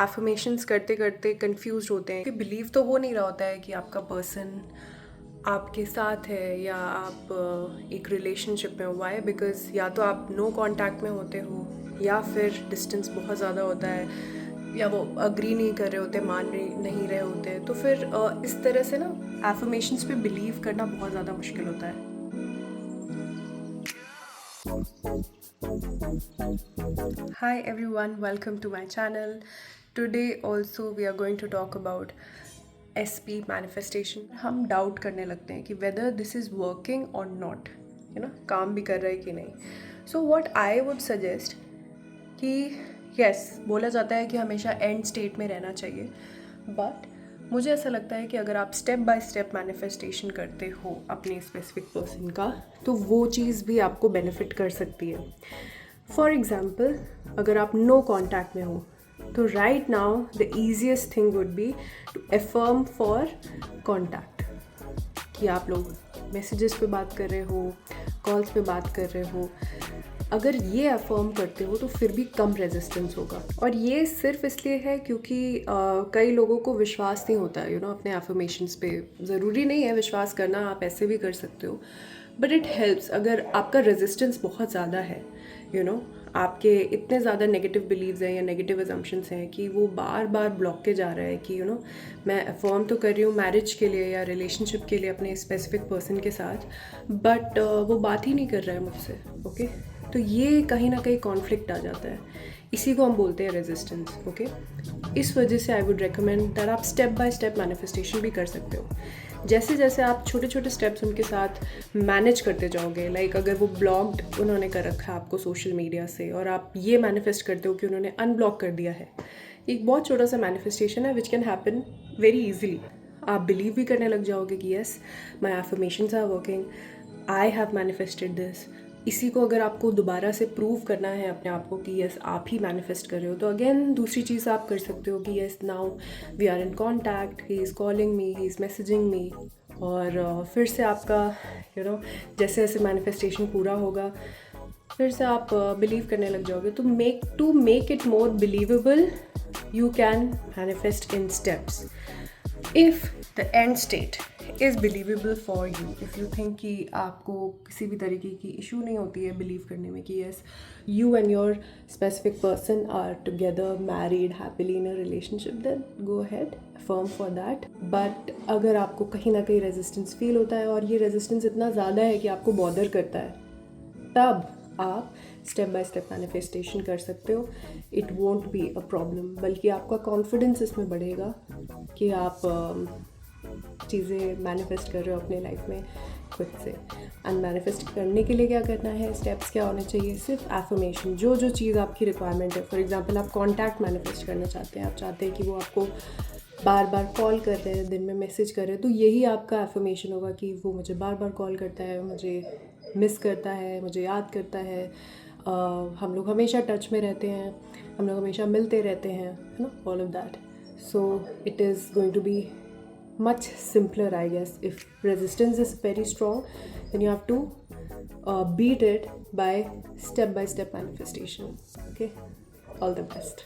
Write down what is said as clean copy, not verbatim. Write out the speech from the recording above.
Affirmations करते करते confuse होते हैं कि बिलीव तो हो नहीं रहा होता है कि आपका पर्सन आपके साथ है या आप एक रिलेशनशिप में हो। वाई? बिकॉज या तो आप नो कांटेक्ट में होते हो या फिर डिस्टेंस बहुत ज़्यादा होता है या वो अग्री नहीं कर रहे होते, मान नहीं रहे होते। तो फिर इस तरह से ना एफर्मेशंस पे बिलीव करना बहुत ज़्यादा मुश्किल होता है। Hi everyone, welcome to my channel. Today also we are going to talk about SP manifestation. हम डाउट करने लगते हैं कि whether this is working or not, काम भी कर रहा है कि नहीं। So what I would suggest कि yes, बोला जाता है कि हमेशा एंड स्टेट में रहना चाहिए, बट मुझे ऐसा लगता है कि अगर आप स्टेप बाय स्टेप मैनिफेस्टेशन करते हो अपने स्पेसिफिक पर्सन का, तो वो चीज़ भी आपको बेनिफिट कर सकती है। फॉर एग्ज़ाम्पल, अगर आप नो कॉन्टैक्ट में हो तो right now the easiest thing would be to affirm for contact, कि आप लोग मैसेजेस पे बात कर रहे हो, कॉल्स पे बात कर रहे हो। अगर ये अफर्म करते हो तो फिर भी कम रेजिस्टेंस होगा। और ये सिर्फ इसलिए है क्योंकि कई लोगों को विश्वास नहीं होता है अपने अफर्मेशंस पे। ज़रूरी नहीं है विश्वास करना, आप ऐसे भी कर सकते हो, बट इट हेल्प्स। अगर आपका रेजिस्टेंस बहुत ज़्यादा है, आपके इतने ज़्यादा नेगेटिव बिलीव्स हैं या नेगेटिव अजम्पशंस हैं कि वो बार बार ब्लॉक के जा रहा है कि मैं अफर्म तो कर रही हूँ मैरिज के लिए या रिलेशनशिप के लिए अपने स्पेसिफिक पर्सन के साथ, बट वो बात ही नहीं कर रहा है मुझसे। ओके, तो ये कहीं ना कहीं कॉन्फ्लिक्ट आ जाता है। इसी को हम बोलते हैं रेजिस्टेंस। ओके, इस वजह से आई वुड रिकमेंड दैट आप स्टेप बाय स्टेप मैनिफेस्टेशन भी कर सकते हो। जैसे जैसे आप छोटे छोटे स्टेप्स उनके साथ मैनेज करते जाओगे, लाइक अगर वो ब्लॉक्ड उन्होंने कर रखा है आपको सोशल मीडिया से और आप ये मैनिफेस्ट करते हो कि उन्होंने अनब्लॉक कर दिया है, एक बहुत छोटा सा मैनिफेस्टेशन है which can happen very easily. आप बिलीव भी करने लग जाओगे कि yes, my affirmations are working, I have manifested this. इसी को अगर आपको दोबारा से प्रूव करना है अपने आप को कि यस आप ही मैनिफेस्ट कर रहे हो, तो अगेन दूसरी चीज़ आप कर सकते हो कि yes now we are in contact, he is calling me, he is messaging me. और फिर से आपका जैसे जैसे मैनिफेस्टेशन पूरा होगा फिर से आप बिलीव करने लग जाओगे। तो make it more believable, you can manifest in steps. If the end state is believable for you, if you think कि आपको किसी भी तरीके की इशू नहीं होती है बिलीव करने में कि yes, you and your specific person are together, married, happily in a relationship, then go ahead, affirm for that. But अगर आपको कहीं ना कहीं रेजिस्टेंस फील होता है और ये रेजिस्टेंस इतना ज़्यादा है कि आपको बॉदर करता है, तब आप स्टेप बाय स्टेप मैनिफेस्टेशन कर सकते हो। It won't be a problem, बल्कि आपका कॉन्फिडेंस इसमें बढ़ेगा कि आप चीज़ें मैनिफेस्ट कर रहे हो अपने लाइफ में खुद से। एंड मैनिफेस्ट करने के लिए क्या करना है, स्टेप्स क्या होने चाहिए, सिर्फ एफर्मेशन, जो जो चीज़ आपकी रिक्वायरमेंट है। फॉर एग्जांपल, आप कॉन्टैक्ट मैनिफेस्ट करना चाहते हैं, आप चाहते हैं कि वो आपको बार बार कॉल कर रहे हैं, दिन में मैसेज कर रहे हैं, तो यही आपका एफर्मेशन होगा कि वो मुझे बार बार कॉल करता है, मुझे मिस करता है, मुझे याद करता है, हम लोग हमेशा टच में रहते हैं, हम लोग हमेशा मिलते रहते हैं, है ना, all of that. So it is going to be much simpler, I guess. If resistance is very strong, then you have to beat it by step manifestation. Okay, all the best.